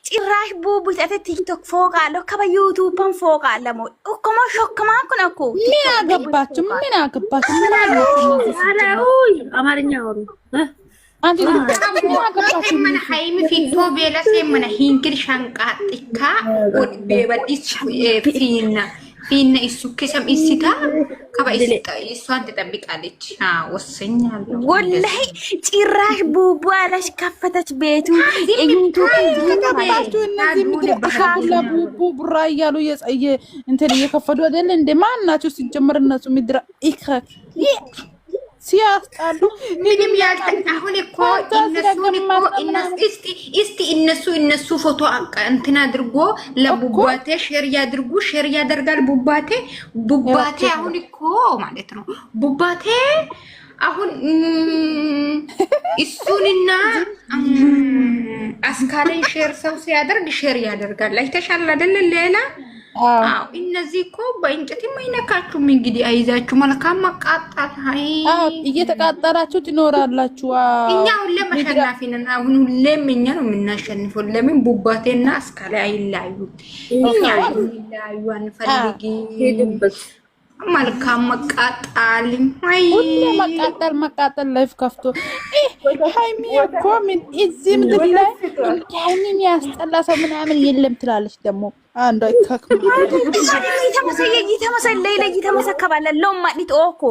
ጭራሽ ቡቡት አተ ቲክቶክ ፎቅ አለው ከበ ዩቲዩብን ፎቅ አለ ሞ እኮማ ሾክማ እኮ ምን አገባችሁ? ምን አገባችሁ? ምን አማርኛ ወሩ አንቺ ምን ሃይሚ ፊቶ ቤለሴ ምን ሂንግል ሻንቃጥካ ወድ በበዲስ ፊና እሱ ከሰም ኢሲታ ከበኢስታ እሷን ትጠብቃለች። ወሰኛለሁ ወላሂ ጭራሽ ቡቡ አለሽ ከፈተች ቤቱ ከተባላችሁ እነዚህ ምድር አሻላ ቡቡ ቡራ እያሉ እንትን እየከፈዱ አይደል እንደ ማን ናቸው ሲጀምር እነሱ ምድር ኢክራክ ሲያስጣሉ ምንም ያልተን አሁን እኮ እነሱ ፎቶ እንትን አድርጎ ለቡባቴ ሼር ያደርጋል። ቡባቴ አሁን እኮ ማለት ነው ቡባቴ አሁን እሱንና አስካለን ሼር ሰው ሲያደርግ ሼር ያደርጋል። አይተሻል አይደል? ሌላ አው እነዚህ እኮ በእንጨት የማይነካችሁም እንግዲህ አይዛችሁ መልካም መቃጣል። አይ እየተቃጠላችሁ ትኖራላችሁ። እኛ ሁሌም አሸናፊ ነን። አሁን ሁሌም እኛ ነው የምናሸንፈው። ለምን ቡባቴና አስካለ አይላዩ? እኛ አይላዩ አንፈልግም። መልካም መቃጣል አይ መቃጠል ላይፍ ከፍቶ ሃይሚ እኮ ምን እዚህ ምድር ላይ ሃይሚን ያስጠላ ሰው ምናምን የለም ትላለች። ደግሞ አንዷ ይካክም ይተመሰከባለ ሎማዲት ኦኮ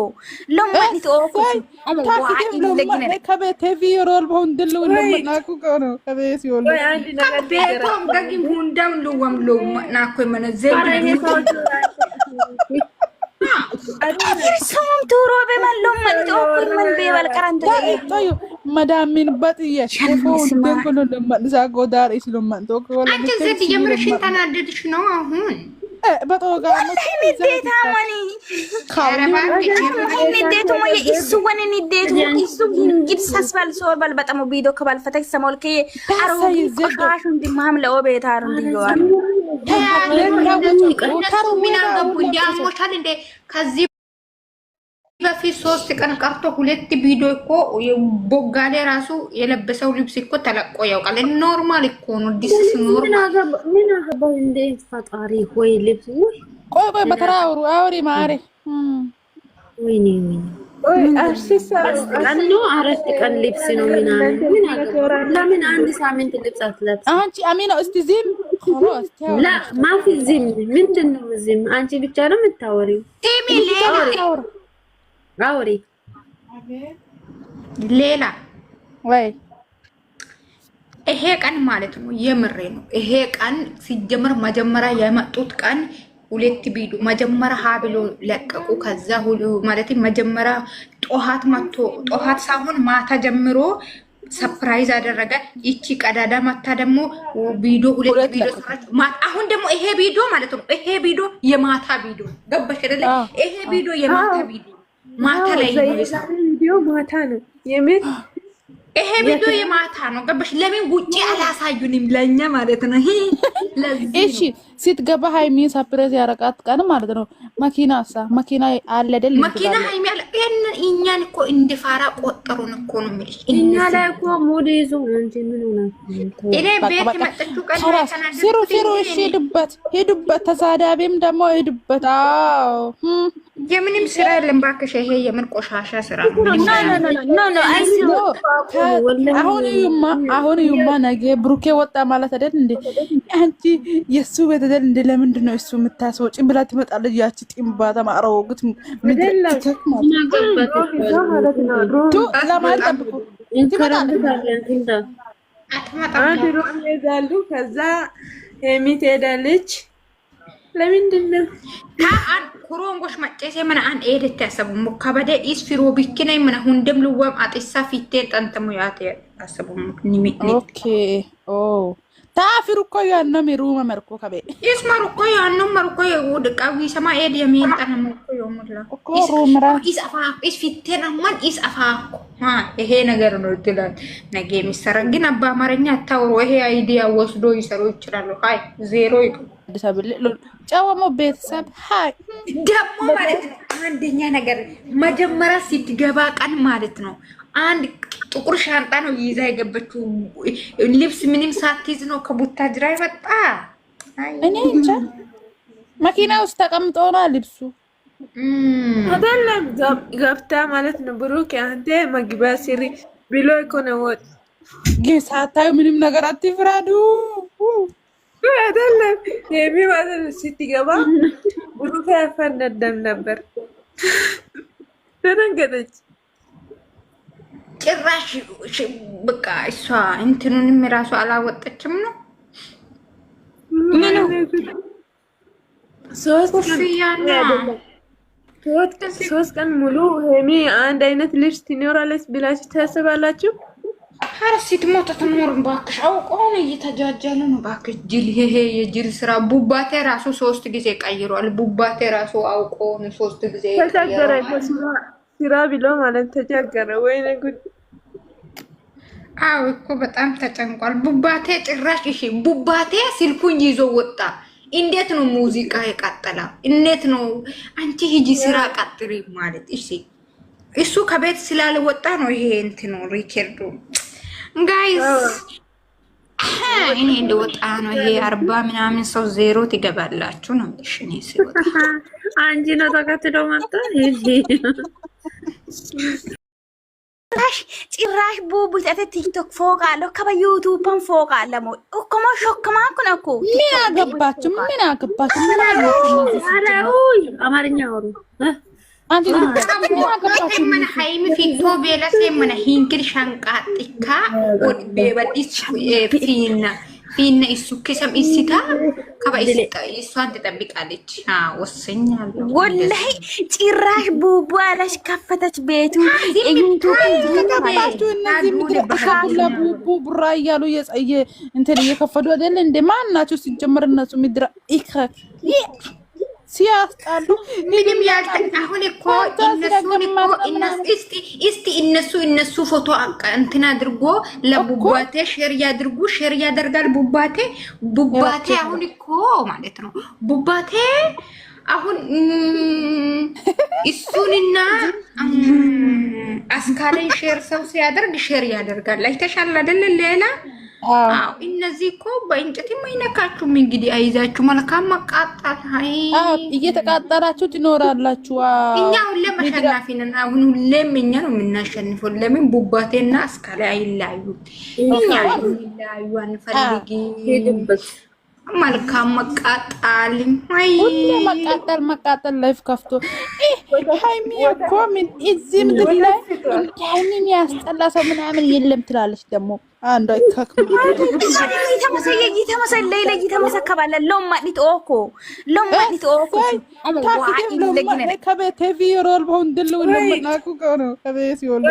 ከቤት ቪሮል በሁንድል ለምናቁ ነው ከቤት ይወል ቤቶም ጋጊም ሁንዳም ለማናቆ መነዘ ሰውም ቱሮ በመለው ማለት ኦኩል ምን በበል ቀራንተ ታዩ መዳሚን በጥየ ደንኩሎ ለማንዛ ጎዳር ኢስሉማን ተቆላ አንቺ ዘት የምርሽን ተናደድሽ ነው አሁን በጦጋ ነው ንዴታ ማኒ ንዴቱ ሞ ይሱ ወን ንዴቱ ይሱ እንግዲህ ሳስባል ሶባል በጣም ቪዲዮ ከባል ፈተክ ሰሞልከ አሮ ቆሻሹ እንዲማም ለኦቤታር እንዲዋል ከዚህ በፊት 3 ቀን ቀርቶ 2 ቪዲዮ እኮ ቦጋሌ ራሱ የለበሰው ልብስ እኮ ተለቆ ያውቃል። ኖርማል እኮ ነው። ዲስ ኖርማል ምን አገባው እንደ ፈጣሪ ሆይ ልብስ ቆይ በተራውሩ አውሪ ማሪ ወይኔ አርሲሳኑ አራት ቀን ልብስ ነው ምናምን ምን አገባው? ለምን አንድ ሳምንት ልብስ አትለብስ? አንቺ አሚና እስቲ ዚም ላ ማፊ ዚም ምንድነው? ዚም አንቺ ብቻ ነው የምታወሪው። አውሪ ሌላ ወይ ይሄ ቀን ማለት ነው የምሬ ነው። ይሄ ቀን ሲጀመር መጀመሪያ የመጡት ቀን 2 ቪዲዮ መጀመሪያ ሀብሎ ለቀቁ። ከዛ ሁሉ ማለት መጀመሪያ ጦሃት መጥቶ ጦሃት ሳይሆን ማታ ጀምሮ ሰርፕራይዝ አደረገ። እቺ ቀዳዳ ማታ ደግሞ ቪዲዮ 2 ቪዲዮ ሰራች። አሁን ደግሞ ይሄ ቪዲዮ ማለት ነው ይሄ ቪዲዮ የማታ ቪዲዮ ገባሽ አይደለ? ይሄ ቪዲዮ የማታ ቪዲዮ ማታ ላይ ነው ቪዲዮ ማታ ነው የምን ይሄ ቪዲዮ የማታ ነው ገባሽ? ለምን ውጪ አላሳዩንም ለኛ ማለት ነው። እሺ ስትገባ ሃይሚ ሰርፕራይዝ ያረቃት ቀን ማለት ነው። መኪና አለ አይደል? መኪና ሃይሚ አለ። እኛን እኮ እንድፋራ ቆጠሩን እኮ ነው የሚልሽ። እኛ ላይ እኮ ሙድ ይዞ እንጂ ምን ሆነ? እኔ ቤት መጥቼው ቀን ሲሩ እሺ ሄዱበት ተሳዳቢም ደግሞ ሄዱበት። አዎ የምንም ስራ የለም ባክሽ። ይሄ የምን ቆሻሻ ስራ ነው? አሁን ይማ ነገ ብሩኬ ወጣ ማለት አይደል እንዴ? አንቺ የሱ ቤት አይደል እንዴ? ለምንድን ነው እሱ የምታስወጪ ብላ ትመጣለች። ያቺ ጢምባታ ማረውግት ምድርክ ለማጠብቁ ይዛሉ። ከዛ ሄሚት ሄዳለች። ለምንድን ነው ኩሮንጎሽ መጨሴ ምን አን ኤደት ያሰቡ ሙከበደ ኢስ ፊሮ ቢክነይ ምን ሁንደም ልወም አጥሳ ፊቴን ጠንተሙ ያተ ያሰቡ ንሚ ኦኬ ኦ ታፊሩ እኮ ያነ ሚሩ መመርኮ ከበ ኢስ መርኮ ያነ መርኮ ይውድ ቃዊ ሰማ ኤድ የሚን ጠነሙ እኮ ይሙላ እኮ ሩምራ ኢስ አፋ ኢስ ፊቴን አማን ኢስ አፋ ይሄ ነገር ነው ትላል። ነገ የሚሰረግን አባ አማርኛ አታውሩ። ይሄ አይዲያ ወስዶ ይሰሩ ይችላሉ። ሃይ ዜሮ ጨዋሞ ቤተሰብ ሃይ ደግሞ ማለት አንደኛ ነገር መጀመሪያ ስትገባ ቀን ማለት ነው አንድ ጥቁር ሻንጣ ነው ይዛ የገበችው። ልብስ ምንም ሳትይዝ ነው ከቡታጅራ ይመጣ። እኔ እንጃ መኪና ውስጥ ተቀምጦ ነው ልብሱ አይደለም ገብታ ማለት ነው። ብሩክ አንተ መግቢያ ስሪ ብሎ እኮ ነው ወጥ ሳታዩ ምንም ነገር አትፍራዱ። አይደለም የሚባለው ስትገባ ብሩክ ያፈነደም ነበር። ደነገጠች ጭራሽ። በቃ እሷ እንትኑንም ራሱ አላወጣችም ነው ምን ሶስት ቀን ሙሉ ሄሚ አንድ አይነት ልብስ ትኖራለች ብላችሁ ታስባላችሁ? ኧረ ስትሞት ትኖር እባክሽ። አውቆ ነው እየተጃጃለ ነው እባክሽ። ጅል ይሄ የጅል ስራ። ቡባቴ ራሱ 3 ጊዜ ቀይሯል። ቡባቴ ራሱ አውቆ ነው 3 ጊዜ ተቸገረ። ስራ ብሎ ማለት ተቸገረ። ወይኔ ጉድ! አዎ እኮ በጣም ተጨንቋል ቡባቴ። ጭራሽ እሺ ቡባቴ ስልኩን ይዞ ወጣ። እንዴት ነው ሙዚቃ የቀጠላ? እንዴት ነው አንቺ ሂጂ ስራ ቀጥሪ ማለት? እሺ እሱ ከቤት ስላልወጣ ነው ይሄ እንትኑ ሪከርዱ። ጋይስ እኔ እንደወጣ ነው ይሄ 40 ምናምን ሰው ዜሮ ትገባላችሁ ነው። እሺ እኔ ሲወጣ አንቺ ነው ተከትሎ መጣ። ጭራሽ ቡቡ ቲክቶክ ፎቅ አለው ከበዩቱብን ፎቅ አለ ሞ እኮማ ሾክማ ኩነኩ ምን አገባችሁ? ምን አገባችሁ? ምን አገባችሁ? አማርኛ አወሩ አንቺ ምን አገባችሁ? ምን ሃይሚ ፊቶ ቤለስ ምን ሂንክል ሻንቃጥካ ወድ በዲስ ፊና እሱ ከሰም ኢሲታ ከበይስታ እሷን ትጠብቃለች። ወሰኛለሁ ወላሂ ጭራሽ ቡቡ አለሽ ከፈተች ቤቱ ዩቱብ ከተባችሁ እነዚህ ምድር ቡቡ ቡራ እያሉ የጸየ እንትን እየከፈዱ አይደል እንደ ማን ናቸው ሲጀመር? እነሱ ምድር ኢከክ ሲያስጣሉ ምንም ያልተን። አሁን እኮ እነሱ ፎቶ እንትን አድርጎ ለቡባቴ ሼር ያድርጉ። ሼር ያደርጋል ቡባቴ አሁን እኮ ማለት ነው ቡባቴ አሁን እሱንና አስካለን ሼር ሰው ሲያደርግ ሼር ያደርጋል። አይተሻል አይደል? ሌላ አዎ እነዚህ እኮ በእንጨትም አይነካችሁም። እንግዲህ አይዛችሁ መልካም መቃጣት። አይ እየተቃጠላችሁ ትኖራላችሁ። እኛ ሁሌም አሸናፊ ነን። አሁን ሁሌም እኛ ነው የምናሸንፈው። ለምን ቡባቴና አስካለ አይላዩ? እኛ አይላዩ አንፈልግም። መልካም መቃጣል። አይ መቃጠል ላይፍ ከፍቶ ሃይሚ እኮ ምን እዚህ ምድር ላይ ሃይሚን ያስጠላ ሰው ምናምን የለም ትላለች ደግሞ አንዷ ይካክም ይተመሰል ሌላ ይተመሰከባለ ሎማዲት ኦኮ ከቤት ቪሮል በሁንድሉ ለምናኩ ነው ከቤት ይወል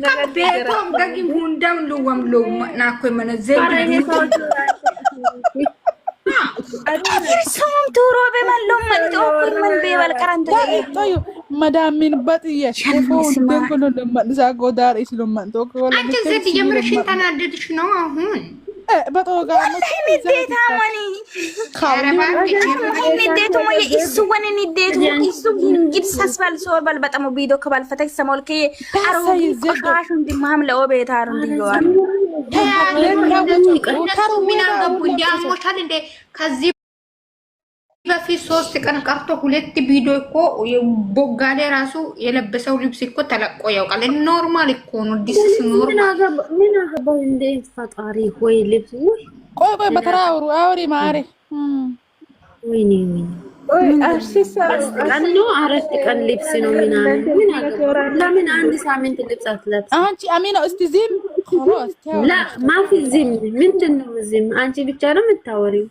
ከቤቶም ደግም ሁንዳም ሉዋም ሎማናኩ መነዘብ ሰም ቱሮ በመሎም ማለት ኦኩል ምን በበል ቀራንተ መዳሚን በጥየ ደንኩሎ ለማንዛ ጎዳር ኢስሉማን ቶክ ወላ አንተ ዘት የምርሽን ተናደድሽ ነው አሁን በጦጋ ንዴታ ማኒ ንዴቱ ሞ እሱ ወን ንዴቱ እሱ እንግዲህ ሳስባል ሶርባል በጣም ቪዲዮ ከባል ፈተክ ሰሞልከ አሮ ቆሻሹ እንዲማም ለኦቤታ አሩ እንዲዋል ከዚህ በፊት 3 ቀን ቀርቶ 2 ቪዲዮ እኮ ቦጋሌ ራሱ የለበሰው ልብስ እኮ ተለቆ ያውቃል። ኖርማል እኮ ነው። ዲስ ኖርማል ምን አገባው እንደ ፈጣሪ ሆይ ልብስ ቆይ በተራውሩ አውሪ ማሪ ወይኔ ቀን ነው 4 ቀን ልብስ ነው ምናምን ምን አገባው? ለምን አንድ ሳምንት ልብስ አትለብስ? አንቺ አሚና እስቲ ዚም ላ ማፊ ዚም ምንድነው? ዚም አንቺ ብቻ ነው የምታወሪው።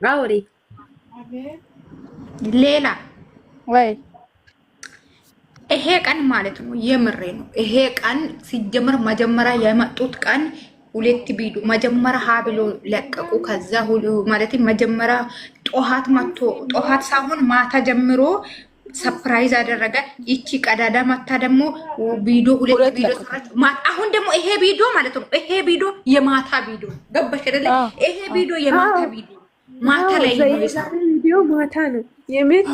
አውሪ ሌላ ወይ ይሄ ቀን ማለት ነው የምሬ ነው። ይሄ ቀን ሲጀመር መጀመሪያ የመጡት ቀን 2 ቪዲዮ መጀመሪያ ሀብሎ ለቀቁ። ከዛ ሁሉ ማለት መጀመሪያ ጦሃት መጥቶ ጦሃት ሳይሆን ማታ ጀምሮ ሰርፕራይዝ አደረገ። ይቺ ቀዳዳ ማታ ደግሞ ቪዲዮ 2 ቪዲዮ ሰራች። አሁን ደግሞ ይሄ ቪዲዮ ማለት ነው ይሄ ቪዲዮ የማታ ቪዲዮ ገባሽ አይደለ? ይሄ ቪዲዮ የማታ ቪዲዮ ማታ ላይ ነው ቪዲዮ ማታ ነው የምን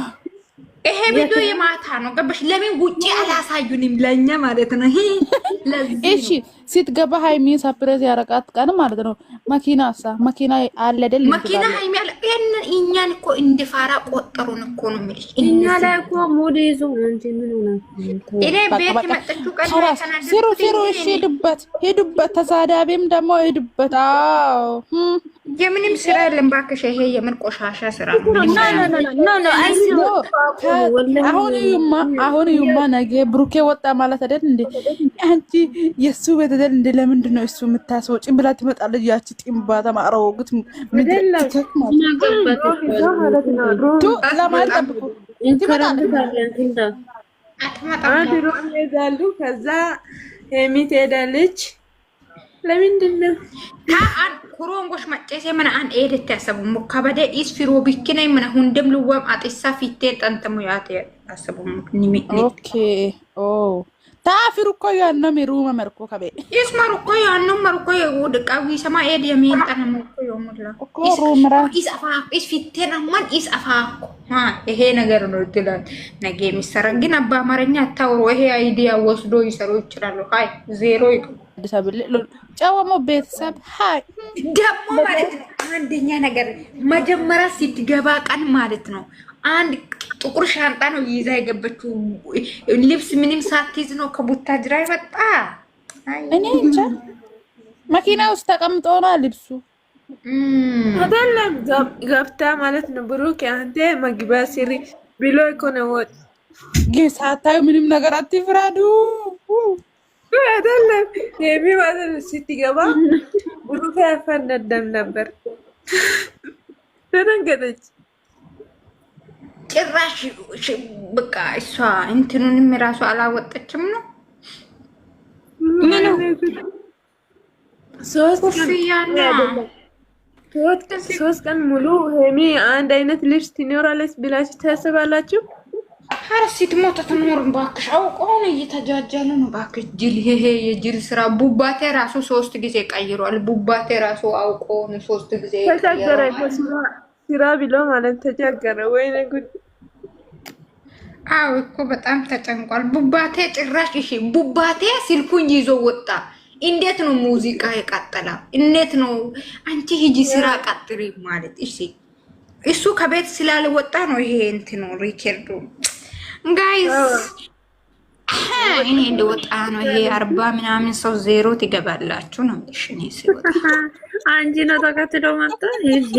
ይሄ ቪዲዮ የማታ ነው ገባሽ? ለምን ውጪ አላሳዩንም ለኛ ማለት ነው። ይሄ ለዚህ እሺ ስትገባ ሃይሚ ሳፕሬዝ ያረቃት ቀን ማለት ነው። መኪና አለ አይደል? መኪና ሃይሚ አለ። እኛን እኮ እንደ ፋራ ቆጠሩን እኮ ነው የሚልሽ። እኛ ላይ እኮ ሙድ ይዞ እንጂ ምን ሆነ? እኔ ቤት መጥቼው ቀን ሲሩ እሺ ሄዱበት። ተሳዳቢም ደግሞ ሄዱበት። አዎ የምንም ስራ የለም ባክሽ። ይሄ የምን ቆሻሻ ስራ ነው? አሁን ይማ ነገ ብሩኬ ወጣ ማለት አይደል እንዴ? አንቺ የሱ ቤት አይደል እንዴ? ለምንድን ነው እሱ የምታስወጪ ብላ ትመጣለች። ያቺ ጢምባ ተማረውግት ምድልተክ ማለት ነው። ለማለት ጠብቁ ይሄዳሉ። ከዛ ሄሚ ትሄዳለች። ለምንድን ነው ኩሮንጎሽ መጨሴ ምን አን ኤደት ያሰቡ ሙካበደ ኢስፊሮ ቢክነ ምን ሁንደም ልወም አጥሳ ፊቴ ጠንተሙ ያተ ያሰቡ ኦኬ ኦ ታፊሩ እኮ ያነ ሚሩ መመርኮ ከበ ኢስማሩ እኮ ያነ መርኮ ይወድ ቃዊ ሰማ ኤድ የሚን ጠነሙ እኮ ይወሙላ እኮ ሩምራ ኢስአፋ ኢስፊቴ ነማን ኢስአፋ ይሄ ነገር ነው ትላል። ነገ የሚሰራ ግን አባ አማርኛ አታውሩ። ይሄ አይዲያ ወስዶ ይሰሩ ይችላሉ። ሃይ ዜሮ ይቁ ጨዋሞ ቤተሰብ ሃይ ደግሞ ማለት ነው። አንደኛ ነገር መጀመሪያ ስትገባ ቀን ማለት ነው አንድ ጥቁር ሻንጣ ነው ይዛ የገበችው። ልብስ ምንም ሳትይዝ ነው ከቡታጅራ ይወጣ። እኔ እንጃ መኪና ውስጥ ተቀምጦ ነው ልብሱ አይደለም ገብታ ማለት ነው። ብሩክ አንተ መግቢያ ሲሪ ብሎ እኮ ነው ወጥ ሳታዩ ምንም ነገር አትፍራዱ። አይደለም ሄሚ ማለት ስትገባ ብሩክ ያፈነደም ነበር። ደነገጠች ጭራሽ በቃ እሷ እንትኑንም ራሱ አላወጣችም ነው ምኑ ሶስት ቀን ሙሉ ሄሚ አንድ አይነት ልብስ ትኖራለች ብላችሁ ታስባላችሁ? ሀርሲት ሞተ ትኖር ባክሽ። አውቀው ነው እየተጃጃለ ነው ባክሽ። ጅል ይሄ የጅል ስራ። ቡባቴ ራሱ 3 ጊዜ ቀይሯል። ቡባቴ ራሱ አውቀው ነው 3 ጊዜ ተቸገረ። ስራ ብሎ ማለት ተቸገረ። ወይኔ ጉድ! አው እኮ በጣም ተጨንቋል ቡባቴ። ጭራሽ እሺ ቡባቴ ስልኩን ይዞ ወጣ። እንዴት ነው ሙዚቃ የቀጠላ? እንዴት ነው አንቺ ሂጂ ስራ ቀጥሪ ማለት? እሺ እሱ ከቤት ስላልወጣ ነው ይሄ እንትኑ ሪከርዱ ጋይስ። እኔ እንደወጣ ነው ይሄ 40 ምናምን ሰው ዜሮ ትገባላችሁ ነው። እሺ እኔ ሲወጣ አንቺ ነው ተከትሎ መጣ ይሄ